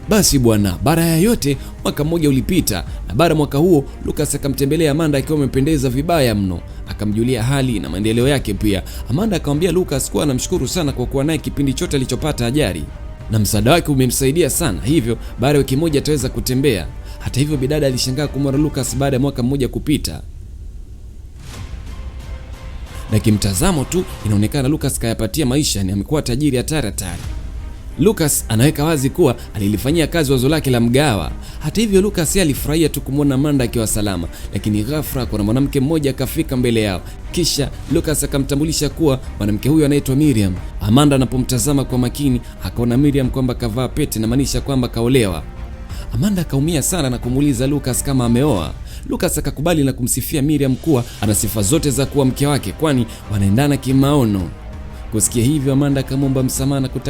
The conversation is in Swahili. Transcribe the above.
Basi bwana, baada ya yote mwaka mmoja ulipita, na baada ya mwaka huo Lucas akamtembelea Amanda akiwa amependeza vibaya mno, akamjulia hali na maendeleo yake pia. Amanda akamwambia Lucas kuwa anamshukuru sana kwa kuwa naye kipindi chote alichopata ajali, na msaada wake umemsaidia sana, hivyo baada ya wiki moja ataweza kutembea. Hata hivyo bidada alishangaa kumwona Lucas baada ya mwaka mmoja kupita, na kimtazamo tu inaonekana Lucas kayapatia maisha, ni amekuwa tajiri hatari. Lucas anaweka wazi kuwa alilifanyia kazi wazo lake la mgawa. Hata hivyo Lucas alifurahia tu kumwona Amanda akiwa salama, lakini ghafla kuna mwanamke mmoja akafika mbele yao, kisha Lucas akamtambulisha kuwa mwanamke huyo anaitwa Miriam. Amanda anapomtazama kwa makini akaona Miriam kwamba kavaa pete, na maanisha kwamba kaolewa. Amanda akaumia sana na kumuuliza Lucas kama ameoa. Lucas akakubali na kumsifia Miriam kuwa ana sifa zote za kuwa mke wake, kwani wanaendana kimaono. Kusikia hivyo Amanda akamwomba msamaha na kutaka